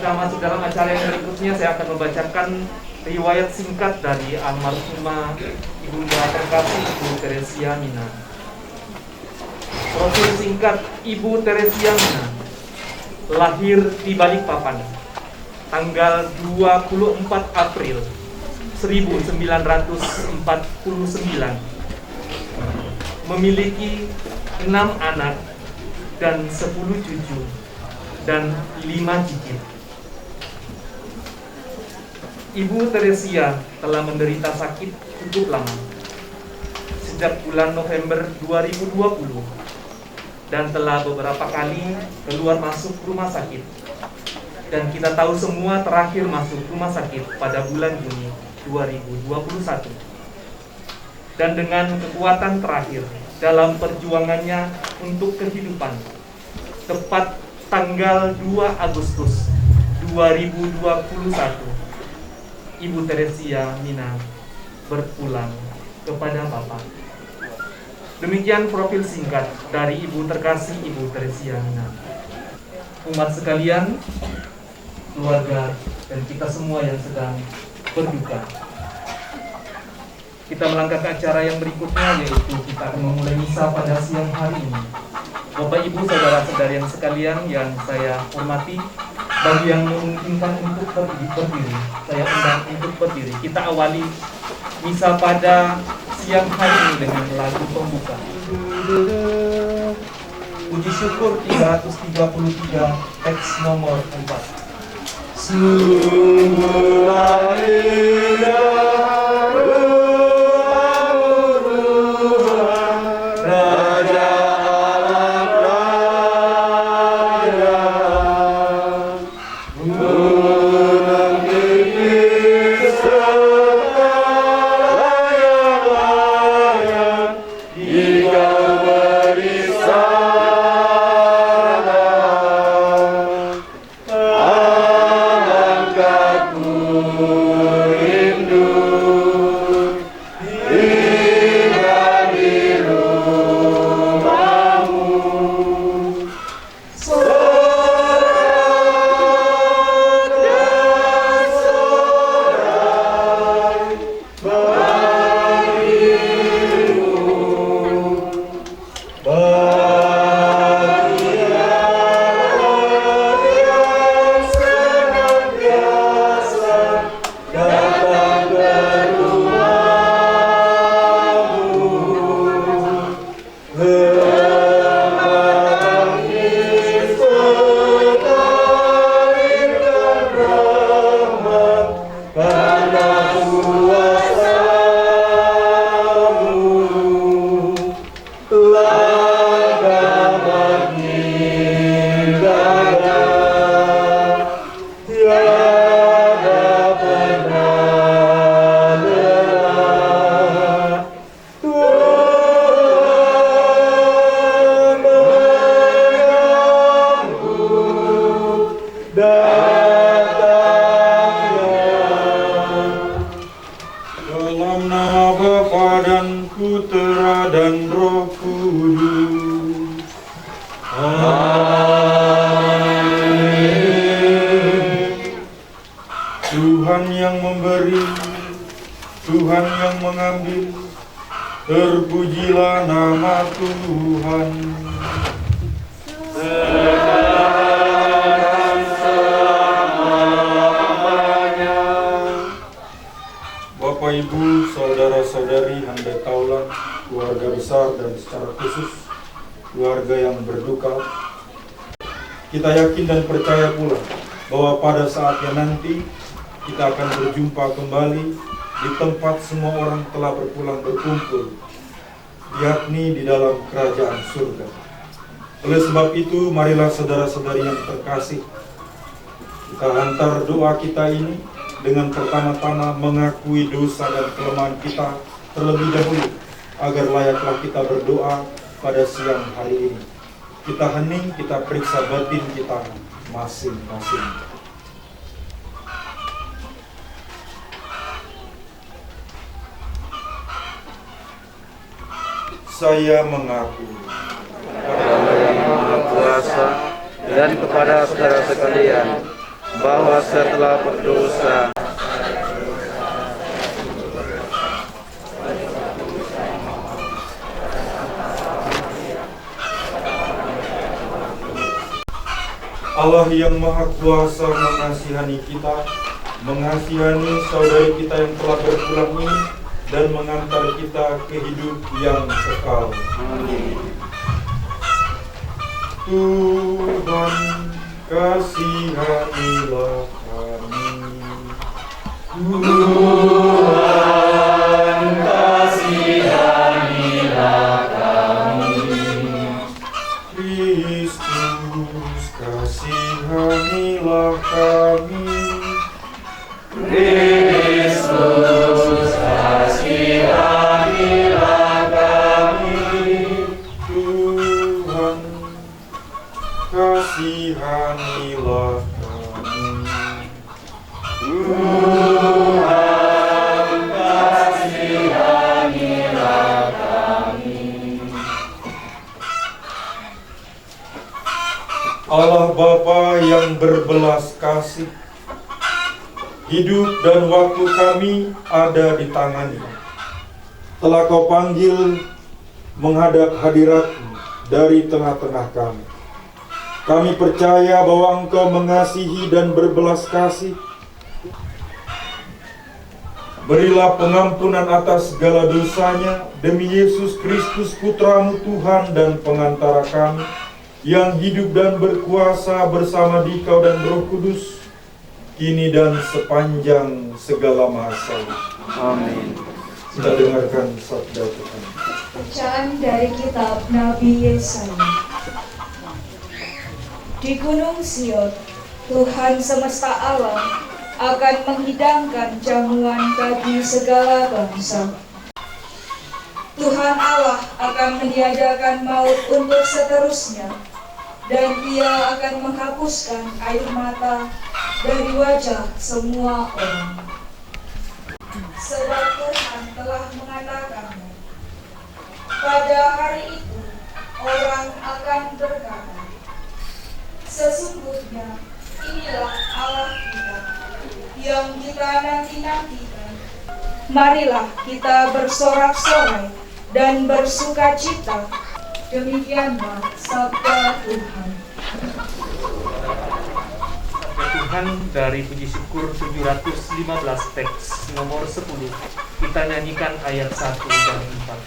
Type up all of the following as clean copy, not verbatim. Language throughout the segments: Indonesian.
kita masuk dalam acara yang berikutnya, saya akan membacakan riwayat singkat dari almarhumah Ibunda terkasih Ibu Teresia Mina. Profil singkat Ibu Teresia Mina. Lahir di Balikpapan, tanggal 24 April 1949. Memiliki 6 anak dan 10 cucu dan 5 cicit. Ibu Teresia telah menderita sakit cukup lama, sejak bulan November 2020, dan telah beberapa kali keluar masuk rumah sakit. Dan kita tahu semua terakhir masuk rumah sakit pada bulan Juni 2021. Dan dengan kekuatan terakhir dalam perjuangannya untuk kehidupan, tepat tanggal 2 Agustus 2021, Ibu Teresia Mina berpulang kepada Bapa. Demikian profil singkat dari Ibu terkasih Ibu Teresia Mina. Umat sekalian, keluarga, dan kita semua yang sedang berduka, kita melangkah ke acara yang berikutnya, yaitu kita akan memulai misa pada siang hari ini. Bapak, Ibu, saudara-saudari yang sekalian yang saya hormati, bagi yang memungkinkan untuk berdiri, saya undang untuk berdiri. Kita awali misa pada siang hari ini dengan lagu pembuka. Puji syukur 333, teks nomor 4. Sungguh indah Terpujilah nama Tuhan. Sekarang selamanya. Bapak, Ibu, saudara-saudari, handai taulan, keluarga besar dan secara khusus keluarga yang berduka, kita yakin dan percaya pula bahwa pada saatnya nanti kita akan berjumpa kembali di tempat semua orang telah berpulang berkumpul, yakni di dalam kerajaan surga. Oleh sebab itu, marilah saudara-saudari yang terkasih, kita hantar doa kita ini dengan pertama-tama mengakui dosa dan kelemahan kita terlebih dahulu, agar layaklah kita berdoa pada siang hari ini. Kita hening, kita periksa batin kita masing-masing. Saya mengaku kepada Yang Maha Kuasa dan kepada saudara sekalian bahwa setelah berdosa Allah yang Maha Kuasa mengasihani kita, mengasihani saudari kita yang telah berpulang ini, dan mengantar kita ke hidup yang kekal. Amin. Tuhan, kasihanilah kami. Tuhan, kasihanilah kami. Kristus, kasihanilah kami. Kristus, kasihanilah kami. Tuhan, kasihanilah kami. Tuhan, kasihanilah kami. Allah Bapa yang berbelas kasih, hidup dan waktu kami ada di tangan-Mu. Telah Kau panggil menghadap hadirat-Mu dari tengah-tengah kami. Kami percaya bahwa Engkau mengasihi dan berbelas kasih. Berilah pengampunan atas segala dosanya demi Yesus Kristus Putra-Mu Tuhan dan pengantara kami, yang hidup dan berkuasa bersama Dikau dan Roh Kudus, kini dan sepanjang segala masa. Amin. Kita dengarkan sabda Tuhan. Bacaan dari kitab Nabi Yesaya. Di Gunung Sion, Tuhan semesta alam akan menghidangkan jamuan bagi segala bangsa. Tuhan Allah akan meniadakan maut untuk seterusnya, dan Ia akan menghapuskan air mata dari wajah semua orang. Sebab Tuhan telah mengatakannya. Pada hari itu, orang akan berkata, sesungguhnya inilah Allah kita, yang kita nanti-nantikan. Marilah kita bersorak-sorai dan bersukacita. Demikianlah sabda Tuhan. Sabda Tuhan dari Puji Syukur 715 teks nomor 10. Kita nyanyikan ayat 1 dan 4.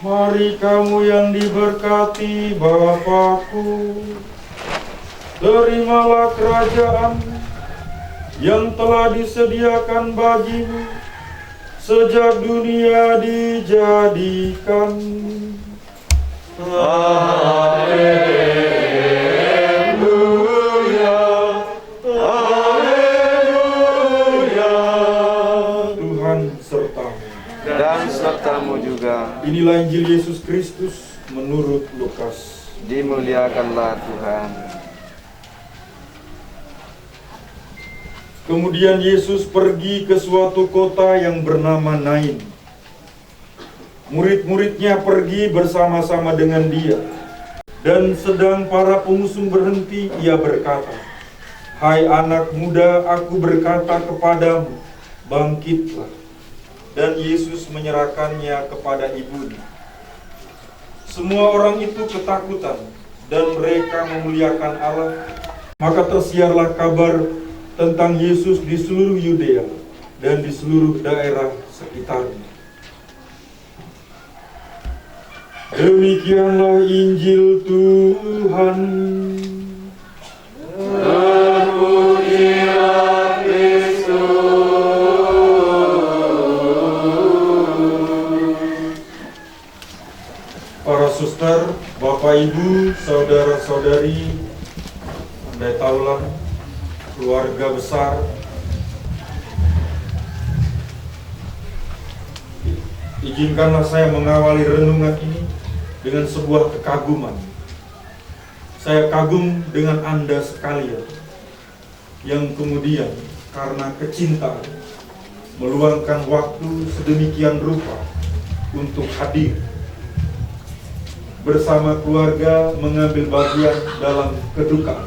Mari kamu yang diberkati Bapa-Ku, terimalah kerajaan yang telah disediakan bagimu sejak dunia dijadikan. Haleluya. Inilah Injil Yesus Kristus menurut Lukas. Dimuliakanlah Tuhan. Kemudian Yesus pergi ke suatu kota yang bernama Nain. Murid-muridnya pergi bersama-sama dengan dia. Dan sedang para pengusung berhenti, ia berkata, "Hai anak muda, aku berkata kepadamu, bangkitlah." Dan Yesus menyerahkannya kepada ibunya. Semua orang itu ketakutan dan mereka memuliakan Allah. Maka tersiarlah kabar tentang Yesus di seluruh Yudea dan di seluruh daerah sekitarnya. Demikianlah Injil Tuhan. Terpujilah Kristus. Para suster, Bapak Ibu, saudara-saudari, andai taulan, keluarga besar, izinkanlah saya mengawali renungan ini dengan sebuah kekaguman. Saya kagum dengan Anda sekalian yang kemudian karena kecintaan meluangkan waktu sedemikian rupa untuk hadir bersama keluarga mengambil bagian dalam kedukaan.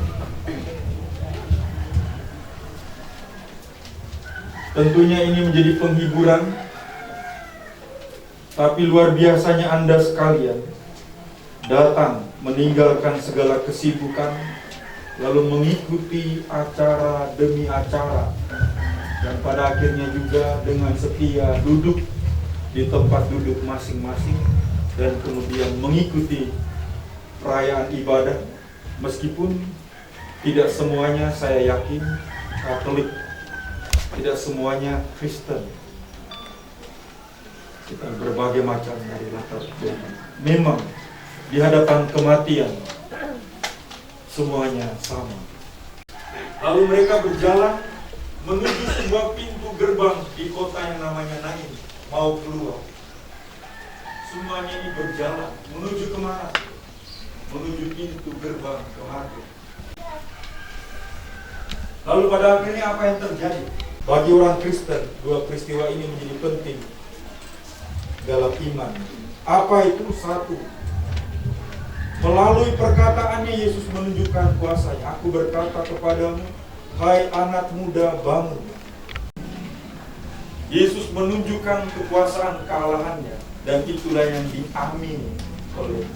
Tentunya ini menjadi penghiburan, tapi luar biasanya Anda sekalian datang meninggalkan segala kesibukan, lalu mengikuti acara demi acara, dan pada akhirnya juga dengan setia duduk di tempat duduk masing-masing, dan kemudian mengikuti perayaan ibadah, meskipun tidak semuanya saya yakin Katolik, tidak semuanya Kristen. Kita berbagai macam dari latar belakang. Memang di hadapan kematian semuanya sama. Lalu mereka berjalan menuju sebuah pintu gerbang di kota yang namanya Nain, mau keluar. Semuanya ini berjalan menuju kemana? Menuju pintu gerbang kematian. Lalu pada akhirnya apa yang terjadi? Bagi orang Kristen, dua peristiwa ini menjadi penting dalam iman. Apa itu? Satu, melalui perkataannya Yesus menunjukkan kuasanya. Aku berkata kepadamu, hai anak muda, bangun. Yesus menunjukkan kekuasaan kealahannya, dan itulah yang diamini oleh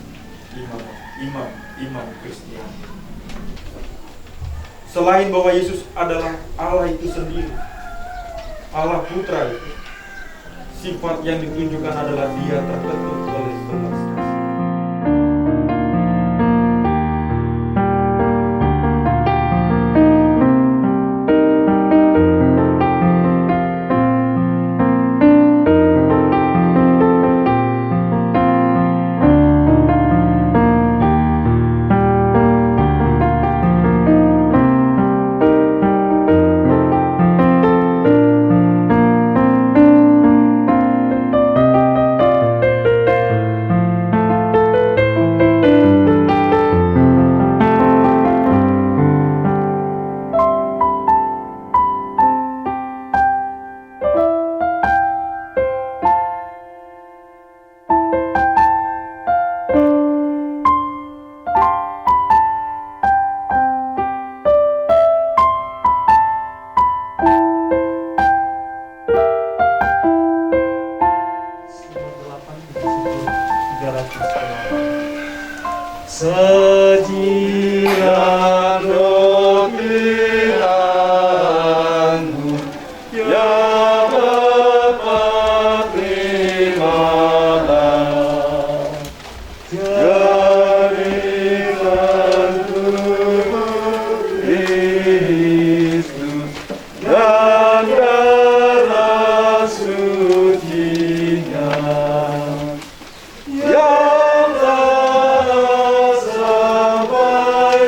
iman Kristiani. Selain bahwa Yesus adalah Allah itu sendiri, Allah Putra itu, sifat yang ditunjukkan adalah Dia tertutup oleh belas kasih. Sajilah roti anggur, ya Bapa terimalah, jadikan tubuh Kristus dan darah suci-Nya. Yang tak sampai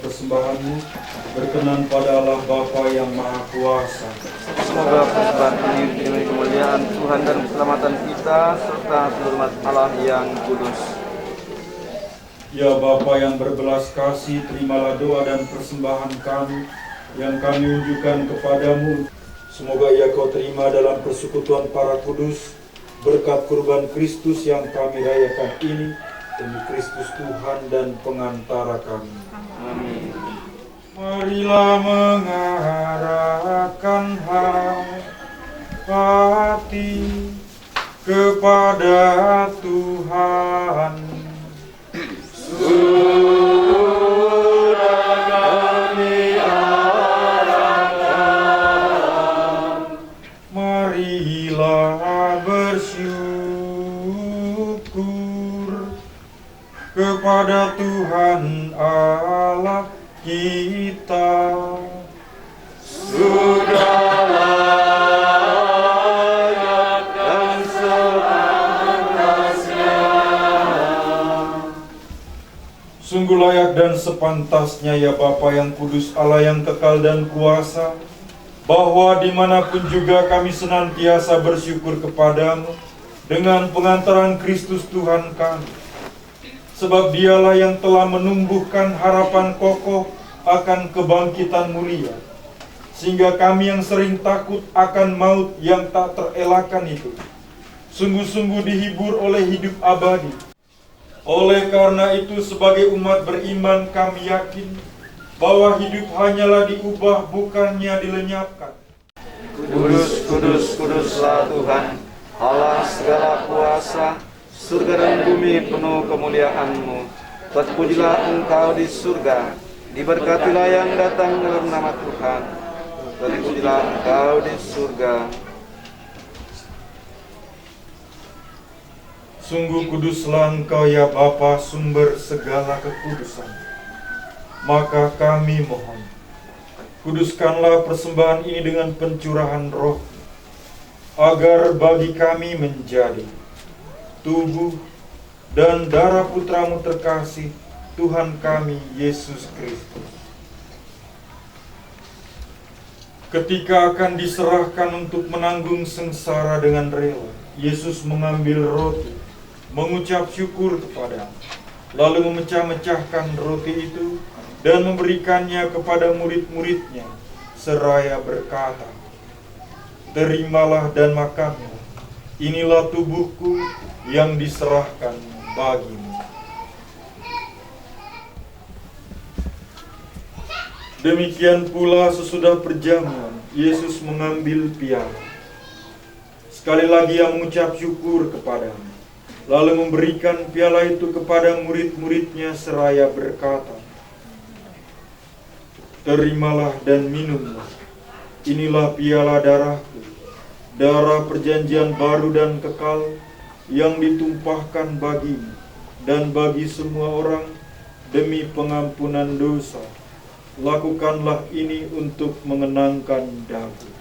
persembahanmu berkenan pada Allah Bapa yang Maha Kuasa. Semoga persembahan ini demi kemuliaan Tuhan dan keselamatan kita serta hormat Allah yang kudus. Ya Bapa yang berbelas kasih, terimalah doa dan persembahan kami yang kami unjukkan kepadamu. Semoga ia kau terima dalam persekutuan para kudus, berkat kurban Kristus yang kami rayakan ini, demi Kristus Tuhan dan pengantara kami. Amin. Marilah mengarahkan hati kepada Tuhan. Sudah kami arahkan. Marilah bersyukur kepada Tuhan Allah kita. Sudah layak dan sepantasnya. Sungguh layak dan sepantasnya ya Bapa yang kudus, Allah yang kekal dan kuasa, bahwa dimanapun juga kami senantiasa bersyukur kepadamu dengan pengantaran Kristus Tuhan kami. Sebab dialah yang telah menumbuhkan harapan kokoh akan kebangkitan mulia, sehingga kami yang sering takut akan maut yang tak terelakkan itu, sungguh-sungguh dihibur oleh hidup abadi. Oleh karena itu, sebagai umat beriman kami yakin bahwa hidup hanyalah diubah, bukannya dilenyapkan. Kudus, kudus, kuduslah Tuhan, Allah segala kuasa, surga dan bumi penuh kemuliaan-Mu. Terpujilah Engkau di surga, diberkatilah yang datang dalam nama Tuhan. Terpujilah Engkau di surga. Sungguh kuduslah Engkau ya Bapa, sumber segala kekudusan. Maka kami mohon, kuduskanlah persembahan ini dengan pencurahan Roh, agar bagi kami menjadi tubuh dan darah Putramu terkasih, Tuhan kami Yesus Kristus. Ketika akan diserahkan untuk menanggung sengsara dengan rela, Yesus mengambil roti, mengucap syukur kepada-Mu, lalu memecah-mecahkan roti itu dan memberikannya kepada murid-muridnya, seraya berkata, "Terimalah dan makanlah, inilah tubuhku yang diserahkan bagimu." Demikian pula sesudah perjamuan, Yesus mengambil piala. Sekali lagi ia mengucap syukur kepada-Mu, lalu memberikan piala itu kepada murid-muridnya seraya berkata, "Terimalah dan minumlah, inilah piala darahku, darah perjanjian baru dan kekal yang ditumpahkan bagimu dan bagi semua orang demi pengampunan dosa. Lakukanlah ini untuk mengenangkan daku."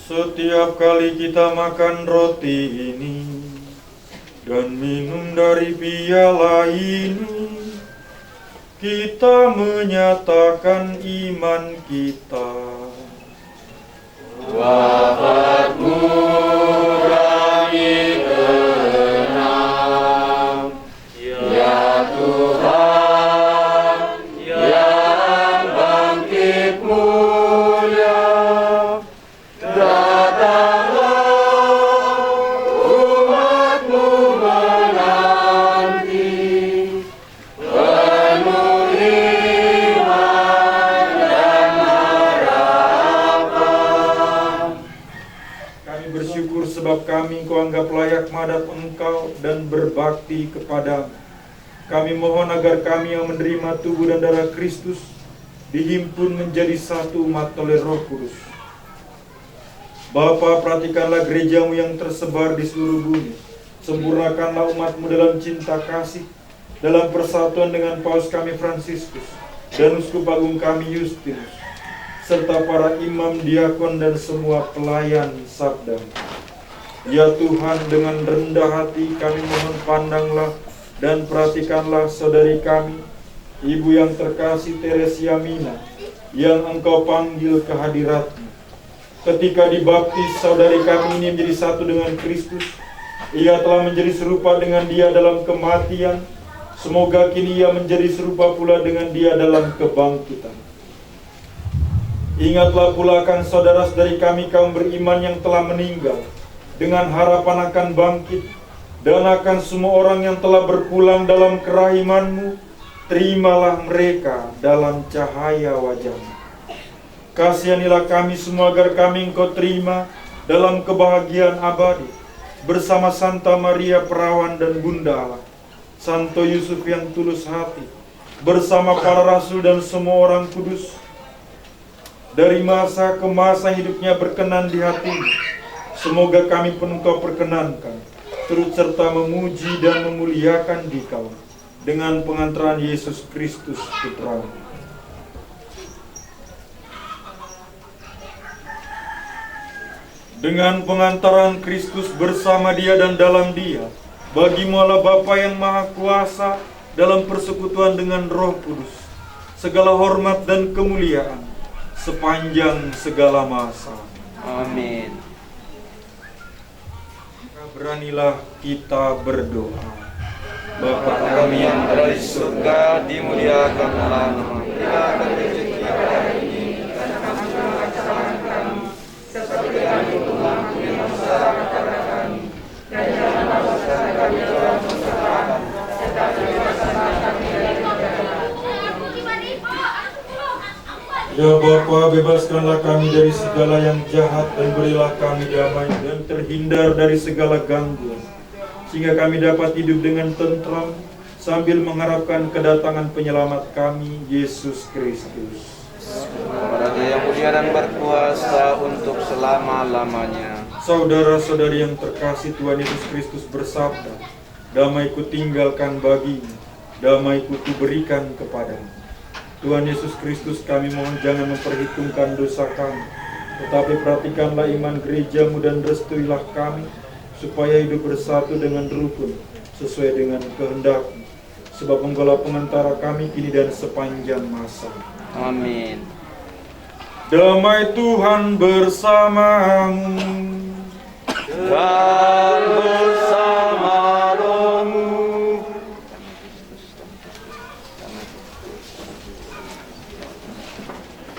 Setiap kali kita makan roti ini dan minum dari piala ini, kita menyatakan iman kita. Wafatmu kami kenang, ya Tuhan, yang bangkit mulia. Sebab kami Engkau anggap layak madap Engkau dan berbakti kepadamu. Kami mohon agar kami yang menerima tubuh dan darah Kristus dihimpun menjadi satu umat oleh Roh Kudus. Bapa, perhatikanlah gerejamu yang tersebar di seluruh bumi, Sempurnakanlah umat-Mu dalam cinta kasih, dalam persatuan dengan Paus kami Fransiskus dan Uskup Agung kami Justinus, serta para imam, diakon, dan semua pelayan sabda. Ya Tuhan, dengan rendah hati kami mohon pandanglah dan perhatikanlah saudari kami, Ibu yang terkasih Teresia Mina, yang Engkau panggil ke hadirat-Mu. Ketika dibaptis, saudari kami ini menjadi satu dengan Kristus. Ia telah menjadi serupa dengan Dia dalam kematian. Semoga kini ia menjadi serupa pula dengan Dia dalam kebangkitan. Ingatlah pula akan saudara-saudari kami kaum beriman yang telah meninggal, dengan harapan akan bangkit, dan akan semua orang yang telah berpulang dalam kerahiman-Mu. Terimalah mereka dalam cahaya wajah-Mu. Kasihanilah kami semua agar kami Engkau terima dalam kebahagiaan abadi, bersama Santa Maria Perawan dan Bunda Allah, Santo Yusuf yang tulus hati, bersama para rasul dan semua orang kudus. Dari masa ke masa hidupnya berkenan di hati-Mu. Semoga kami pun Engkau perkenankan, turut serta memuji dan memuliakan Dikau, dengan pengantaran Yesus Kristus Putra-Mu. Dengan pengantaran Kristus bersama Dia dan dalam Dia, bagi-Mu Allah Bapa yang Maha Kuasa, dalam persekutuan dengan Roh Kudus, segala hormat dan kemuliaan sepanjang segala masa. Amin. Beranilah kita berdoa. Bapa kami yang ada di surga, dimuliakanlah nama-Mu. Dilakukan rezeki hari ini, dan ampunilah kesalahan kami, seperti kami pun mengampuni masyarakat kami. Dan janganlah masukkan kami dalam pencobaan, tetapi bebaskanlah kami dari kejahatan. Ya Bapa, bebaskanlah kami dari segala yang jahat dan berilah kami damai dan terhindar dari segala gangguan, sehingga kami dapat hidup dengan tentram sambil mengharapkan kedatangan penyelamat kami, Yesus Kristus. Raja yang mulia dan berkuasa untuk selama-lamanya. Saudara-saudari yang terkasih, Tuhan Yesus Kristus bersabda, "Damai-Ku tinggalkan bagimu, damai-Ku kuberikan kepadamu." Tuhan Yesus Kristus, kami mohon jangan memperhitungkan dosa kami, tetapi perhatikanlah iman gereja-Mu dan restuilah kami, supaya hidup bersatu dengan rukun, sesuai dengan kehendak-Mu. Sebab Engkaulah pengantara kami kini dan sepanjang masa. Amin. Damai Tuhan bersamamu. Dan bersama rohmu.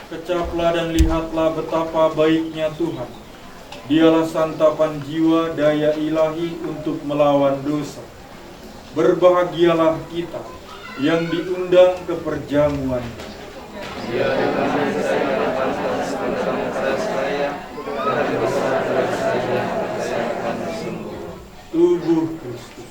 Kecaplah dan lihatlah betapa baiknya Tuhan. Dialah santapan jiwa daya ilahi untuk melawan dosa. Berbahagialah kita yang diundang ke perjamuan. Ya Tuhan, saya lepaskan pada saya, dari dosa saya akan sembuh. Tubuh Kristus.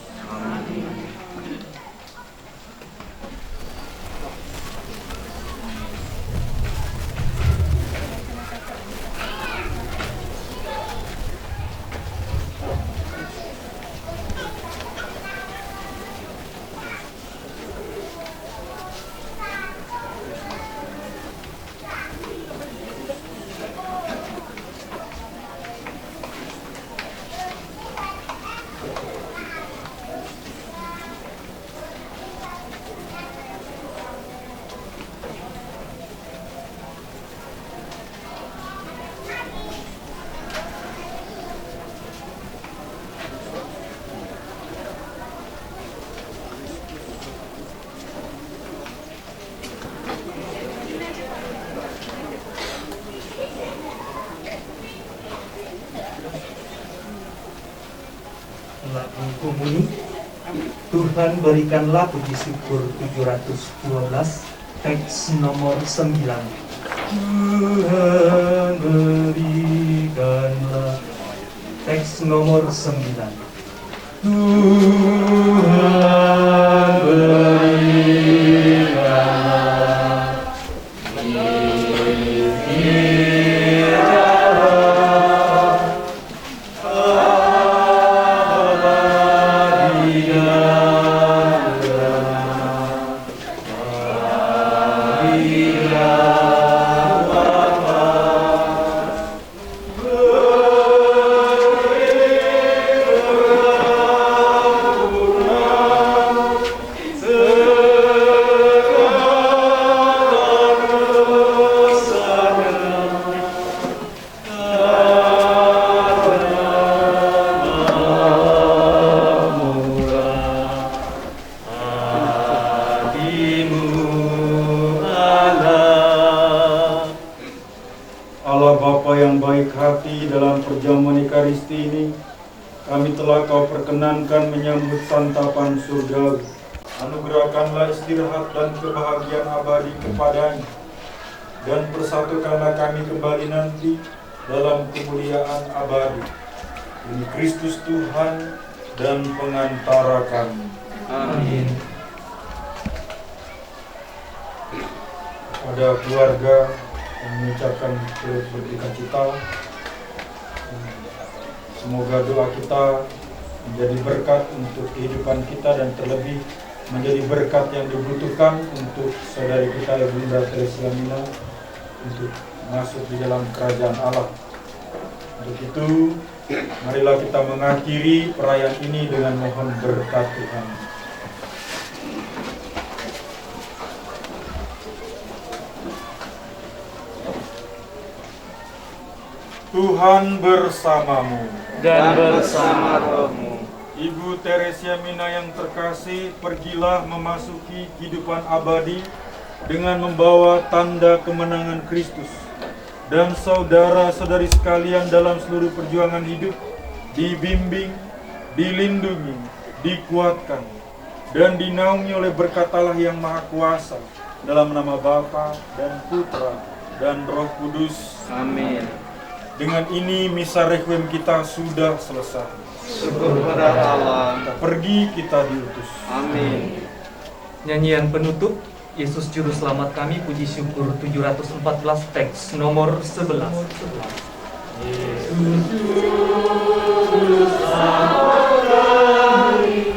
Lagu Komuni. Tuhan berikanlah puji syukur 712, teks nomor 9. Tuhan berikanlah, teks nomor 9. Tuhan berikanlah, janji dalam perjamuan Ekaristi ini, kami telah Kau perkenankan menyambut santapan surgawi. Anugerahkanlah istirahat dan kebahagiaan abadi kepadanya, dan persatukanlah kami kembali nanti dalam kemuliaan abadi. Demi Kristus Tuhan dan pengantara kami. Amin. Pada keluarga yang mengucapkan berduka cita, semoga doa kita menjadi berkat untuk kehidupan kita dan terlebih menjadi berkat yang dibutuhkan untuk saudari kita Bunda Teresia Mina untuk masuk di dalam kerajaan Allah. Untuk itu, marilah kita mengakhiri perayaan ini dengan mohon berkat Tuhan. Tuhan bersamamu. Dan bersama rohmu. Ibu Teresia Mina yang terkasih, pergilah memasuki kehidupan abadi dengan membawa tanda kemenangan Kristus. Dan saudara-saudari sekalian dalam seluruh perjuangan hidup dibimbing, dilindungi, dikuatkan, dan dinaungi oleh berkat Allah yang Maha Kuasa, dalam nama Bapa dan Putra dan Roh Kudus. Amin. Dengan ini misa requiem kita sudah selesai. Syukur pada Allah. Pergi kita diutus. Amin. Nyanyian penutup Yesus Juru Selamat kami, puji syukur 714, teks nomor 11. Yesus Juru Selamat kami,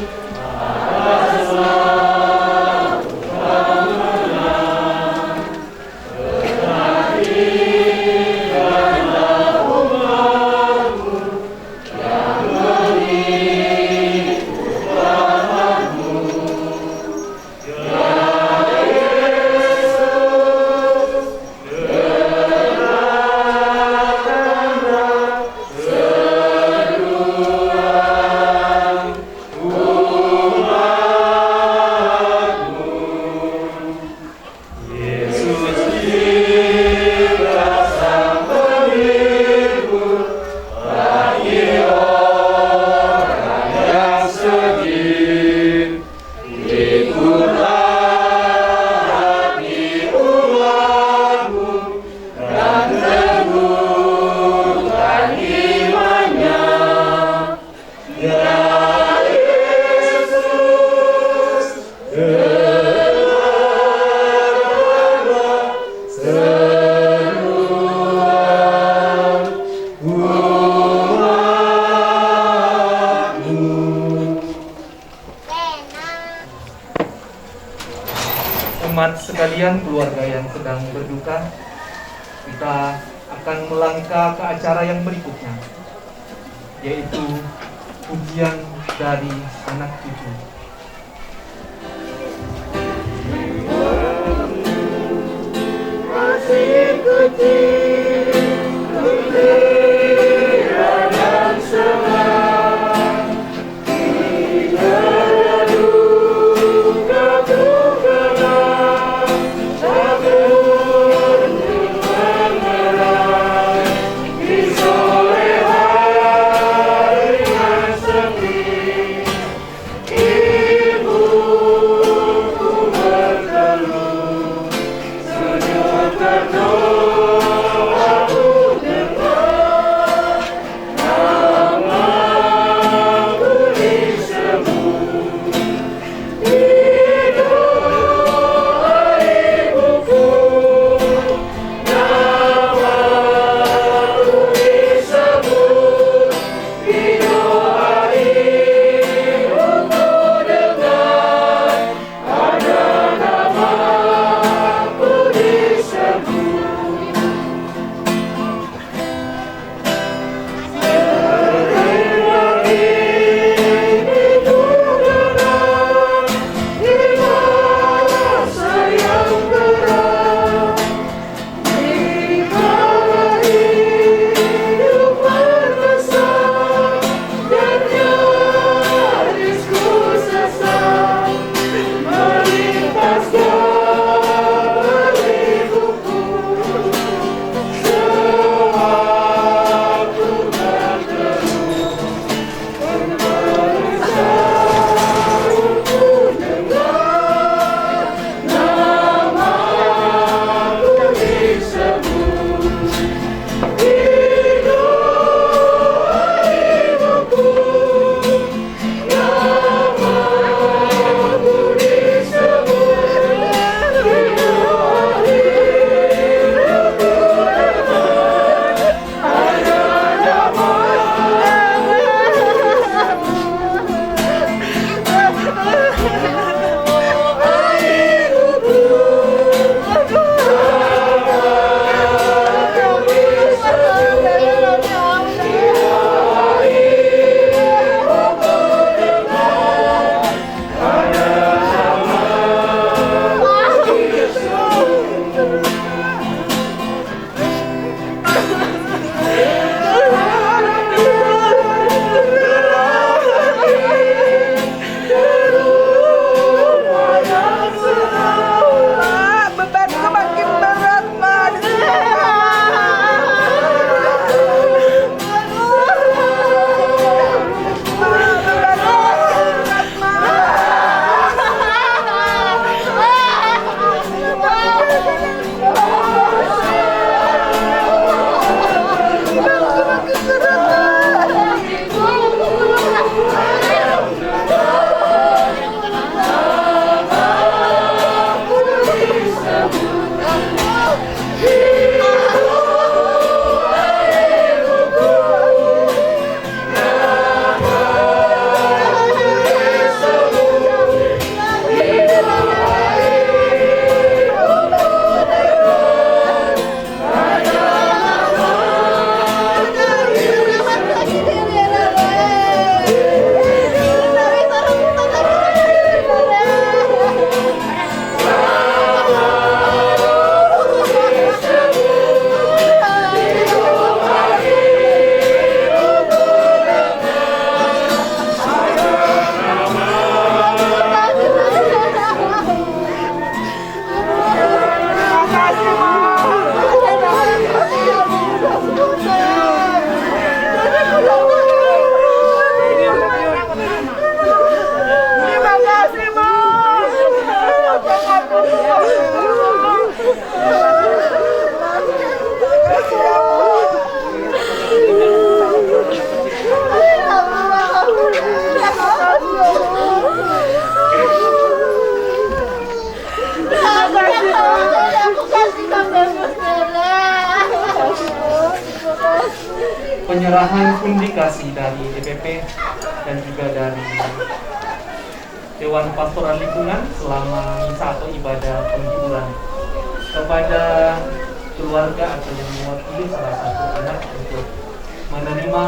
umat sekalian, keluarga yang sedang berduka, kita akan melangkah ke acara yang berikutnya, yaitu pujian dari anak cucu. Masih kecil, gembira dan senang, tidak duka tenggelam, sabun memerah di sore hari yang sepi. Ibuku berteduh, senyum tertutup penyerahan pundi kasih dari DPP dan juga dari Dewan Pastoral Lingkungan selama misa atau ibadah penghiburan kepada keluarga atau yang mewakili salah satu anak untuk menerima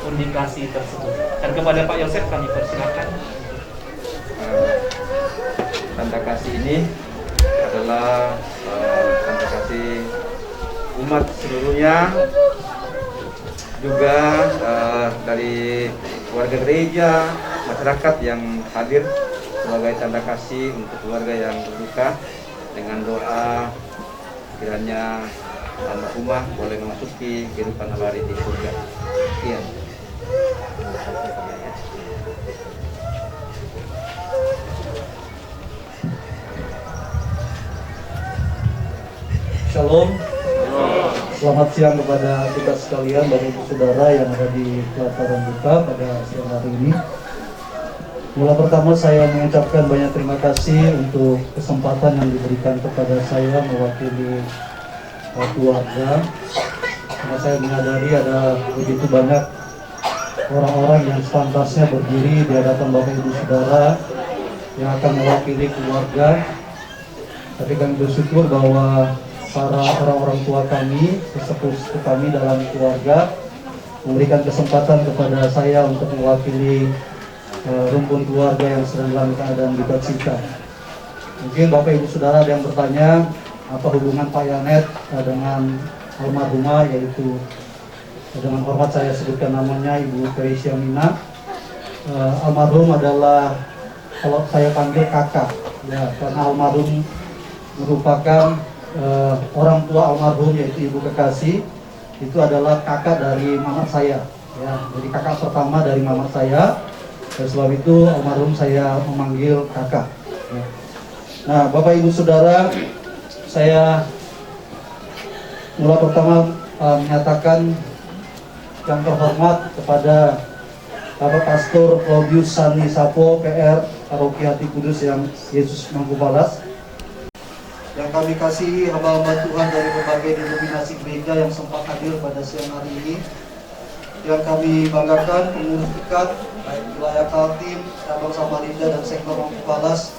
pundi kasih tersebut. Dan kepada Pak Yosef kami persilakan. Tanda kasih ini adalah tanda kasih umat seluruhnya, juga dari warga gereja, masyarakat yang hadir sebagai tanda kasih untuk keluarga yang berduka, dengan doa kiranya almarhumah boleh memasuki kehidupan abadi di surga. Iya. Shalom. Selamat siang kepada kita sekalian, Bapak Ibu Saudara yang ada di pelataran duka pada siang hari ini. Mula pertama saya mengucapkan banyak terima kasih untuk kesempatan yang diberikan kepada saya mewakili keluarga. Karena saya menyadari ada begitu banyak orang-orang yang sepantasnya berdiri di hadapan Bapak Ibu Saudara yang akan mewakili keluarga. Tapi kami bersyukur bahwa para orang-orang tua kami, sesepuh kami dalam keluarga memberikan kesempatan kepada saya untuk mewakili rumpun keluarga yang sedang dalam keadaan duka cita. Mungkin Bapak Ibu Saudara ada yang bertanya apa hubungan Pak Yanet dengan almarhumah, yaitu dengan hormat saya sebutkan namanya Ibu Teresia Mina. Almarhum adalah, kalau saya panggil kakak, ya, karena almarhum merupakan orang tua almarhum, yaitu Ibu Kekasih. Itu adalah kakak dari mama saya, ya, jadi kakak pertama dari mama saya. Oleh sebab itu almarhum saya memanggil kakak, ya. Nah, Bapak Ibu Saudara, saya mula pertama menyatakan yang terhormat kepada Bapak Pastor Claudius Sani Sapo PR Paroki Hati Kudus yang Yesus Mangkubalas, yang kami kasihi hamba-hamba Tuhan dari berbagai denominasi gereja yang sempat hadir pada siang hari ini, yang kami banggakan pengurus dekat baik wilayah Kaltim, Cabang Samarinda dan sektor Mangkubalas,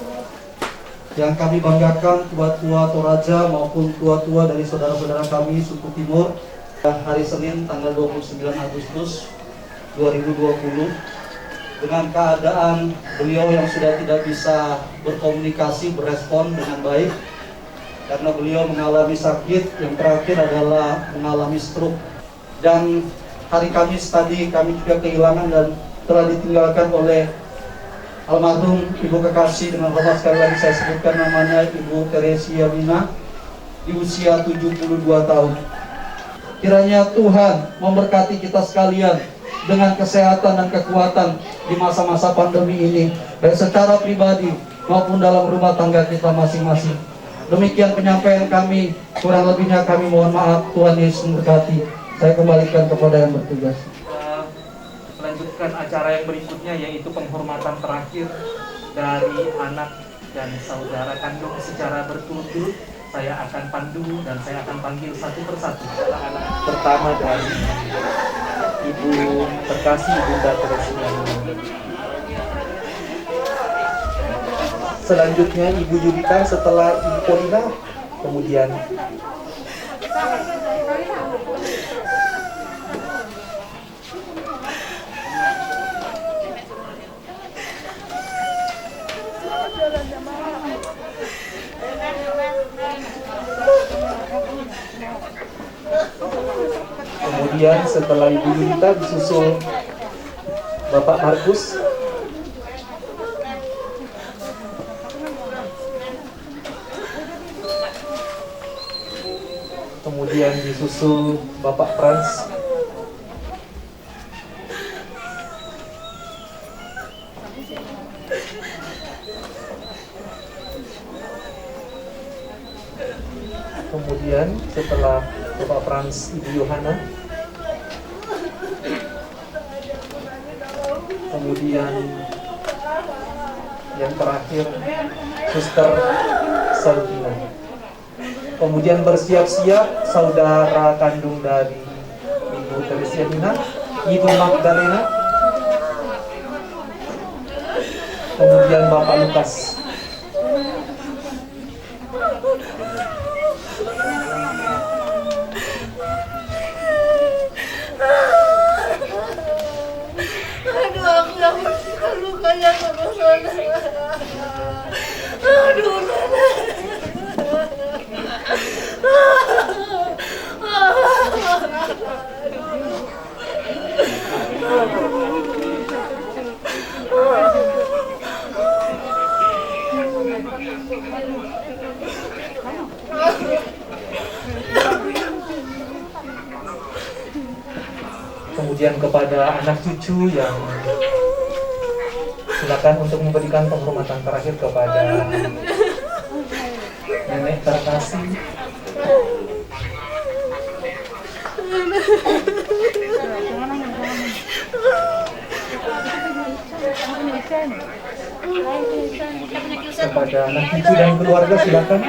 yang kami banggakan tua-tua Toraja maupun tua-tua dari saudara-saudara kami suku Timur. Hari Senin tanggal 29 Agustus 2020, dengan keadaan beliau yang sudah tidak bisa berkomunikasi, berespon dengan baik karena beliau mengalami sakit, yang terakhir adalah mengalami stroke. Dan hari Kamis tadi kami juga kehilangan dan telah ditinggalkan oleh almarhum Ibu Kekasih, dengan hormat sekali lagi saya sebutkan namanya Ibu Teresia Mina, di usia 72 tahun. Kiranya Tuhan memberkati kita sekalian dengan kesehatan dan kekuatan di masa-masa pandemi ini, baik secara pribadi maupun dalam rumah tangga kita masing-masing. Demikian penyampaian kami, kurang lebihnya kami mohon maaf. Tuhan Yesus memberkati. Saya kembalikan kepada yang bertugas. Melanjutkan acara yang berikutnya, yaitu penghormatan terakhir dari anak dan saudara kandung secara berturut-turut. Saya akan pandu dan saya akan panggil satu persatu. Anak pertama dari Ibu Terkasih Bunda Teresia. Selanjutnya Ibu Yudita, setelah Ibu Polina, kemudian setelah Ibu Yudita disusul Bapak Markus. Kemudian disusul Bapak Frans. Kemudian setelah Bapak Frans, Ibu Yohana. Kemudian yang terakhir Suster Salvina. Kemudian bersiap-siap saudara kandung dari Ibu Teresia Rosiadina, Ibu Magdalena, kemudian Bapak Lukas. Aduh, aku gak bersihkan lukanya terus. Aduh, Kemudian kepada anak cucu yang silakan untuk memberikan penghormatan terakhir kepada nenek terkasih. Kepada anak cucu dan keluarga silakan.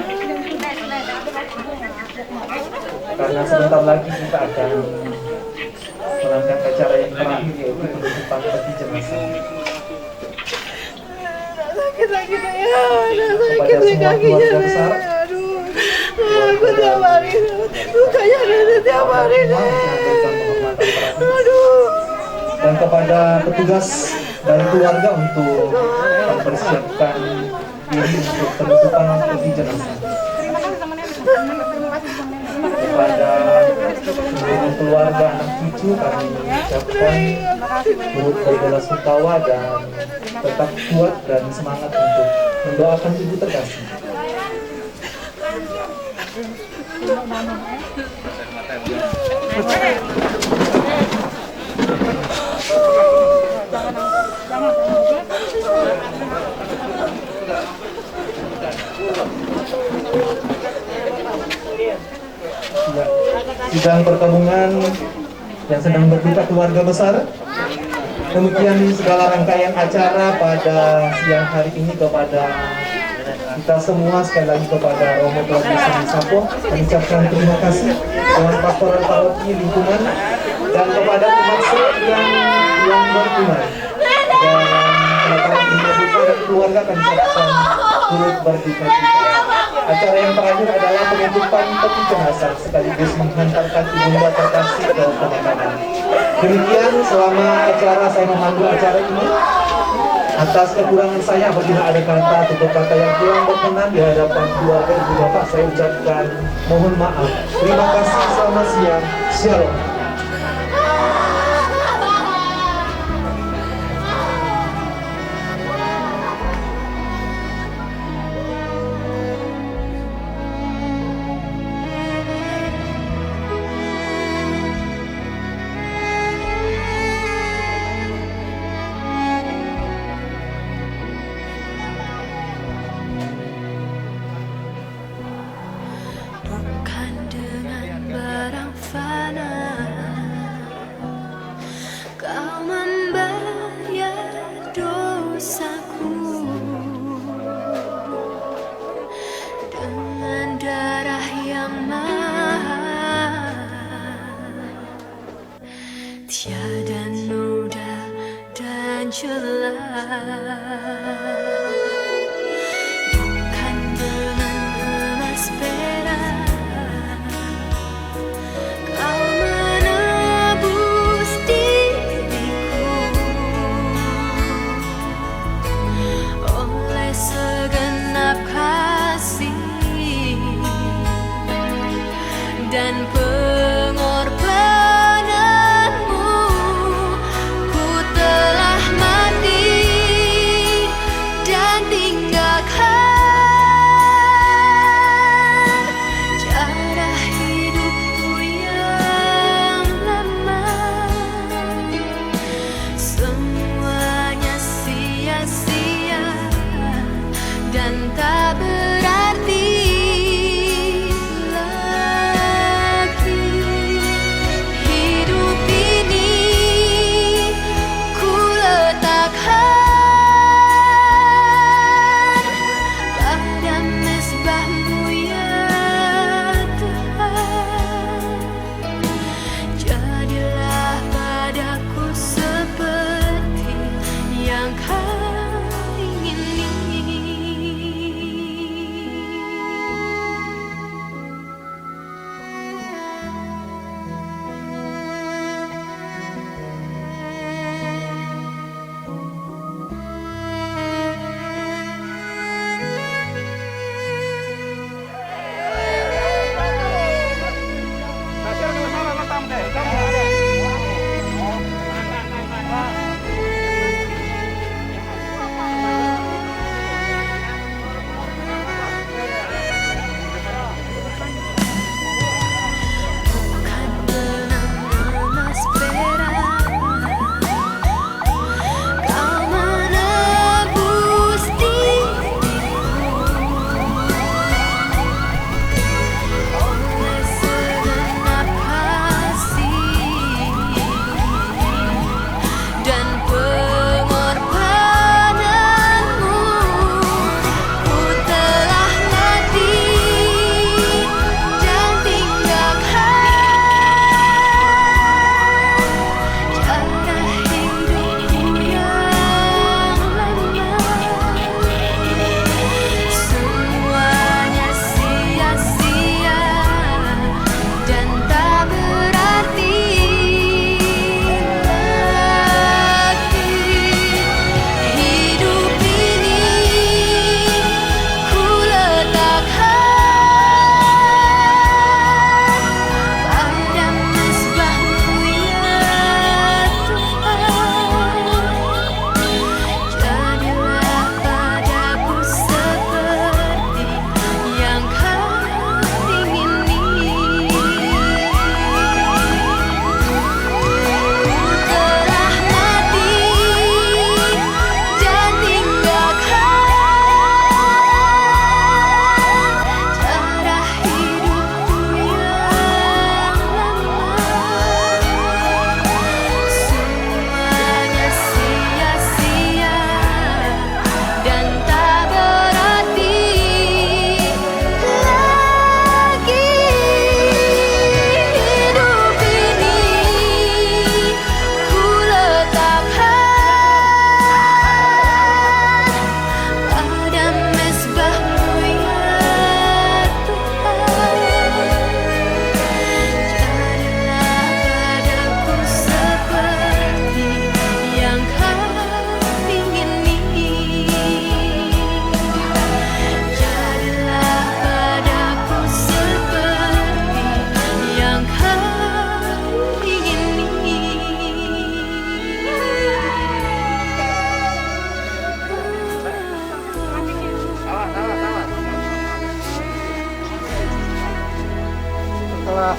Karena sebentar lagi kita akan melangkah acara yang terakhir, yaitu penutupan peti jenazah. sakit ya, Kepada semua keluarga besar, aku tiap hari, lukanya ada tiap hari. Aduh. Dan kepada petugas dan keluarga untuk mempersiapkan diri untuk penutupan peti jenazah. Kepada seluruh keluarga anak cucu kami mengucapkan turut berbelasungkawa dan tetap kuat dan semangat untuk mendoakan ibu terkasih. Ya, sidang perkabungan yang sedang berduka keluarga besar. Demikian segala rangkaian acara pada siang hari ini. Kepada kita semua, sekali lagi kepada Romo Keluarga Sapo, kami ucapkan terima kasih dengan pastoral paroki lingkungan dan kepada umat yang berkenan. Dan melakukan berduka dan keluarga kami ucapkan turut berduka cita. Acara yang terakhir adalah penutupan peti jenazah sekaligus menghantarkan ibunda terkasih ke pemakaman. Demikian selama acara saya memandu acara ini. Atas kekurangan saya apabila ada kata atau kata yang kurang berkenan di hadapan keluarga ibu bapak, saya ucapkan mohon maaf. Terima kasih, selamat siang. Shalom. Bukan dengan barang fana kau membayar dosaku, dengan darah yang mahal, tiada noda dan celah. Bukan dengan emas perak kau menebus diriku, oleh segenap kasih dan pengorbananmu, ku telah mati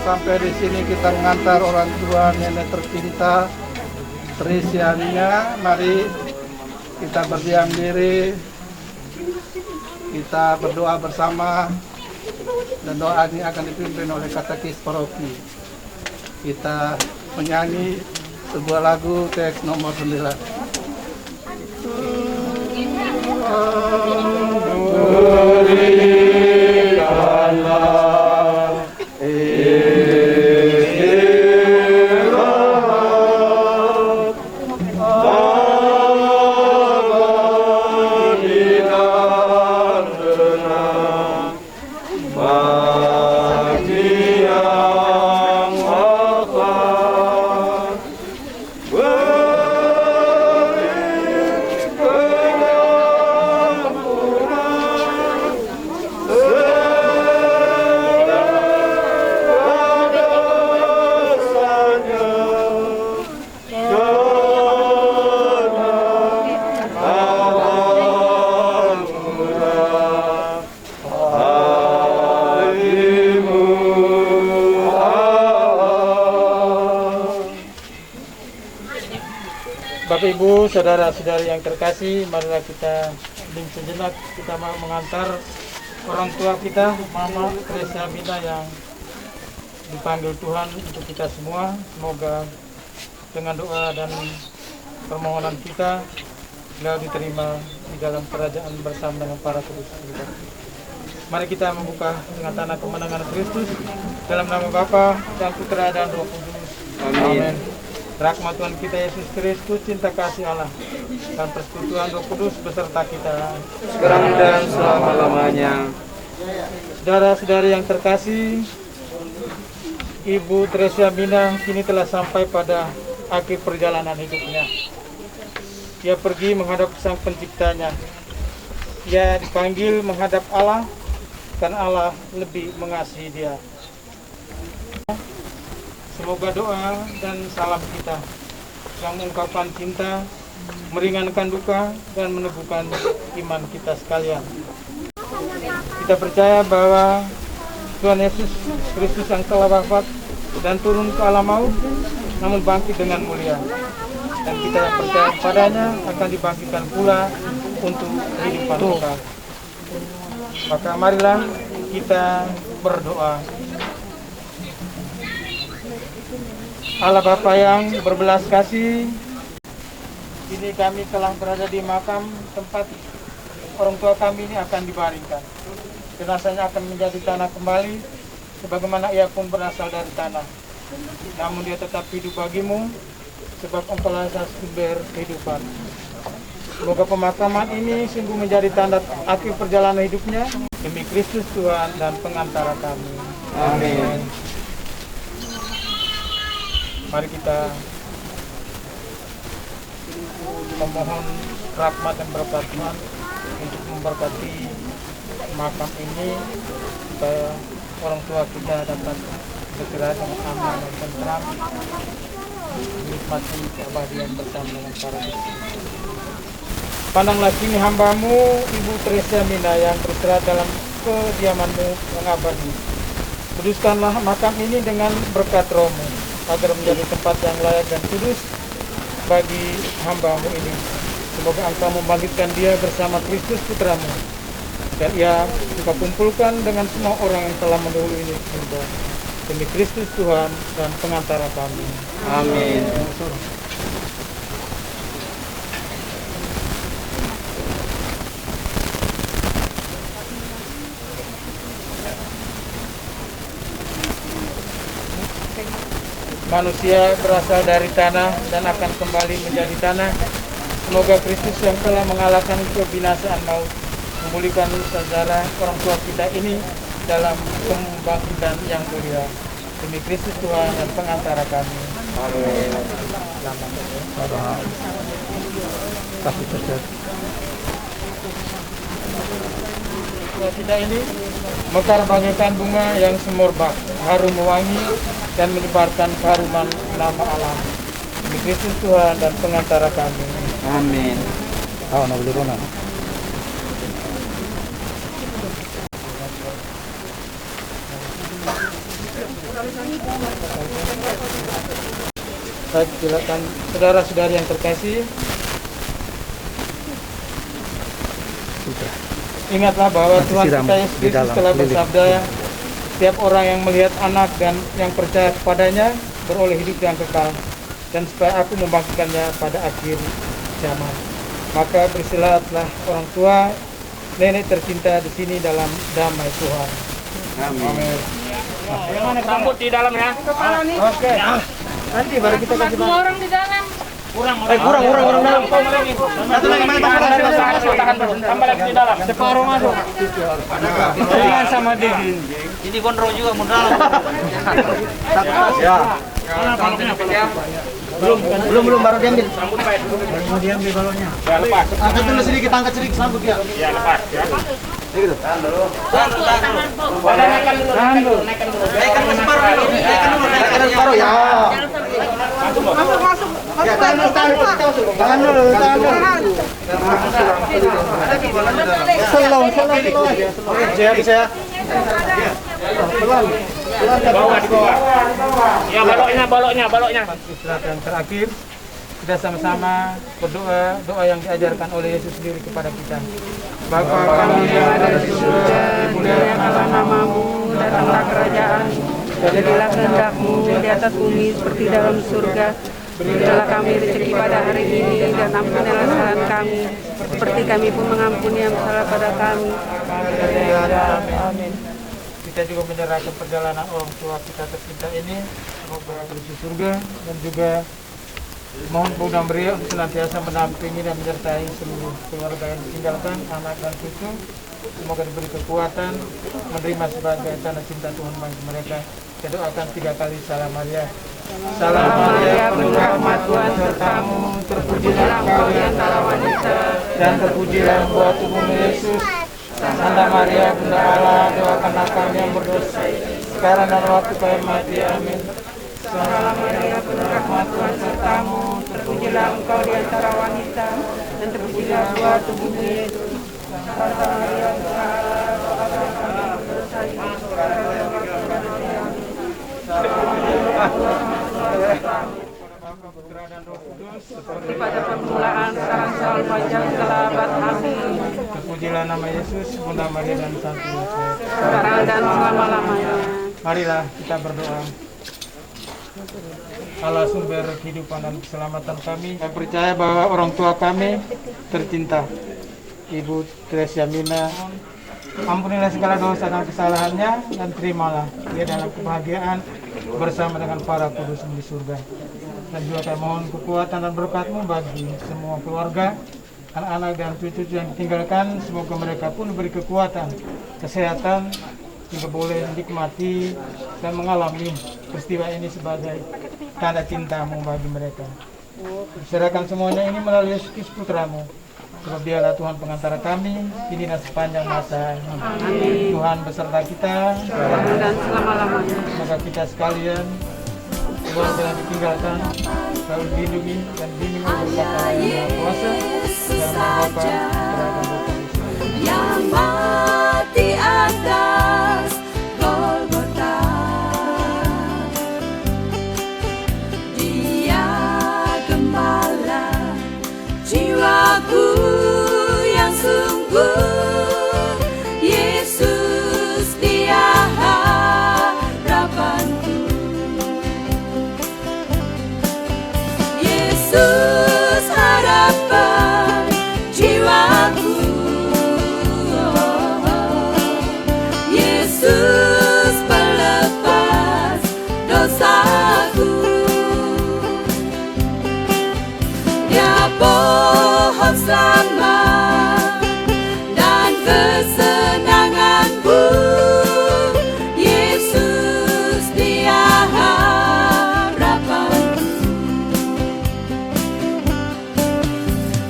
sampai di sini kita mengantar orang tua nenek tercinta Tresiania. Mari kita berdiam diri, kita berdoa bersama, dan doa ini akan dipimpin oleh katekis paroki. Kita menyanyi sebuah lagu teks nomor 9. Berikanlah istirahat abadi dan tenang bagi yang wafat. Bapak Ibu, saudara-saudari yang terkasih, marilah kita hening sejenak. Kita mau mengantar orang tua kita, Mama Tresiania yang dipanggil Tuhan untuk kita semua. Semoga dengan doa dan permohonan kita, beliau diterima di dalam kerajaan bersama dengan para kudus. Mari kita membuka dengan tanah kemenangan Kristus dalam nama Bapa dan Putra dan Roh Kudus. Amin. Rahmat Tuhan kita Yesus Kristus, cinta kasih Allah, dan persekutuan Roh Kudus beserta kita sekarang dan selama-lamanya. Saudara-saudari yang terkasih, Ibu Tresiania kini telah sampai pada akhir perjalanan hidupnya. Ia pergi menghadap Sang Penciptanya. Ia dipanggil menghadap Allah karena Allah lebih mengasihi dia. Semoga doa dan salam kita yang mengungkapkan cinta, meringankan duka, dan meneguhkan iman kita sekalian. Kita percaya bahwa Tuhan Yesus Kristus yang telah wafat dan turun ke alam maut, namun bangkit dengan mulia. Dan kita yang percaya padanya akan dibangkitkan pula untuk kehidupan kekal. Maka marilah kita berdoa. Allah Bapa yang berbelas kasih, kini kami telah berada di makam tempat orang tua kami ini akan dibaringkan. Jenazahnya akan menjadi tanah kembali, sebagaimana ia pun berasal dari tanah. Namun dia tetap hidup bagimu, sebab Engkaulah sumber kehidupan. Semoga pemakaman ini sungguh menjadi tanda akhir perjalanan hidupnya, demi Kristus Tuhan dan pengantara kami. Amin. Mari kita memohon rahmat dan berkat Tuhan untuk memberkati makam ini, supaya orang tua kita dapat bergerak dengan aman dan tenteram, menikmati keabadian bersama dengan para Kristus. Pandanglah kini hamba-Mu, Ibu Tresiania yang bergerak dalam kediaman-Mu yang abadi. Kuduskanlah makam ini dengan berkat Roh-Mu, agar menjadi tempat yang layak dan kudus bagi hamba-Mu ini. Semoga Engkau membangkitkan dia bersama Kristus Putra-Mu, dan ia Engkau kumpulkan dengan semua orang yang telah mendahului ini, demi Kristus Tuhan dan pengantara kami. Amin. Manusia berasal dari tanah dan akan kembali menjadi tanah. Semoga Kristus yang telah mengalahkan kebinasaan maut memulihkan saudara orang tua kita ini dalam kebangkitan yang mulia. Demi Kristus Tuhan dan pengantara kami. Amin. Kasih terjadi. Kita ini mekar bagaikan bunga yang semerbak, harum wangi dan menyebarkan keharuman nama Allah. Demi Kristus Tuhan dan pengantara kami. Amin. Baik, silakan saudara-saudari yang terkasih. Ingatlah bahwa Tuhan kita Yesus Kristus telah bersabda, setiap orang yang melihat anak dan yang percaya kepadanya beroleh hidup yang kekal, dan supaya aku membangkitkannya pada akhir zaman. Maka bersilahatlah orang tua, nenek tercinta di sini dalam damai Tuhan. Amin. Yang mana rambut di dalamnya? Kepala nih. Oke. Nanti baru kita kasih bang. Orang di dalam. Kurang dalam. Satu lagi mana tambah lagi di dalam. Separuh masuk. Jangan sama Didi. Ini kontrol juga modal. Ya. Belum baru diambil. Baru diambil balonnya. Ya lepas. Angkat dulu sedikit, angkat sedikit sabuk ya. Ya lepas ya. Gitu. Tahan dulu. Naikkan dulu. Naikkan separuh ya. Masuk. Ya, tahan dulu. Slow. Bisa. Pelan. Bawah di bawah. Ya, baloknya. Istirahat yang terakhir, kita sama-sama berdoa, doa yang diajarkan oleh Yesus sendiri kepada kita. Bapa kami yang ada di surga, dimuliakanlah namamu, datanglah kerajaan, jadilah kehendak-Mu di atas bumi seperti dalam surga. Berikanlah kami rezeki pada hari ini, dan ampunilah kesalahan kami, seperti kami pun mengampuni yang bersalah pada kami. Amin. Kita juga menyerahkan perjalanan orang tua kita tercinta ini, semoga berisi surga, dan juga mohon Bunda Maria senantiasa mendampingi dan menyertai seluruh keluarga yang ditinggalkan, anak dan cucu. Semoga diberi kekuatan menerima sebagai tanda cinta Tuhan bagi mereka. Kita doakan 3 kali salam Maria. Salam Maria, penuh rahmat Tuhan sertamu, terpujilah engkau di antara wanita, dan terpujilah buah tubuhmu Yesus. Santa Maria, Bunda Allah, doakanlah kami yang berdosa, sekarang dan waktu kami mati. Amin. Salam Maria, penuh rahmat Tuhan sertamu, terpujilah engkau di antara wanita, dan terpujilah buah tubuhmu Yesus. Santa Maria, Bunda Allah, doakanlah kami yang berdosa, sekarang dan waktu kami mati. Amin. Seperti pada permulaan, sekarang selalu panjang segala abad. Amin. Terpujilah nama Yesus, Bunda Maria dan Santo Yosef, sekarang dan selama-lamanya. Marilah kita berdoa. Allah sumber kehidupan dan keselamatan kami, kami percaya bahwa orang tua kami tercinta, Ibu Teresia Mina, ampunilah segala dosa dan kesalahannya, dan terimalah dia dalam kebahagiaan bersama dengan para kudus di surga. Dan juga kami mohon kekuatan dan berkat-Mu bagi semua keluarga, anak-anak dan cucu-cucu yang ditinggalkan. Semoga mereka pun diberi kekuatan, kesehatan, juga boleh menikmati dan mengalami peristiwa ini sebagai tanda cinta-Mu bagi mereka. Serahkan semuanya ini melalui Yesus Putra-Mu. Sebab Dialah Tuhan pengantara kami, kini dan sepanjang masa. Amin. Tuhan beserta kita dan selama-lamanya. Semoga kita sekalian, keluarga yang ditinggalkan, selalu dilindungi dan bimbing oleh Bapa yang Maha Kuasa, dalam nama Bapa, Putra dan Roh Kudus. Yang mati atas Golgota, Dia gembala jiwaku yang sungguh. Yesus, Dia harapanku. Yesus, harapan jiwaku. Yesus, pelepas dosaku. Dia pohon selamat dan kesenanganku. Yesus, Dia harapanku.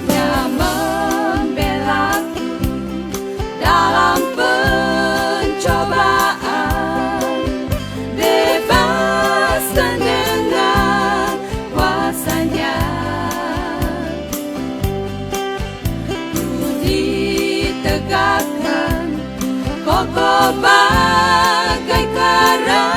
Dia membelaku dalam pencobaan, bebaskan dengan kuasa-Nya. Ditegakkan kokoh bagai karang.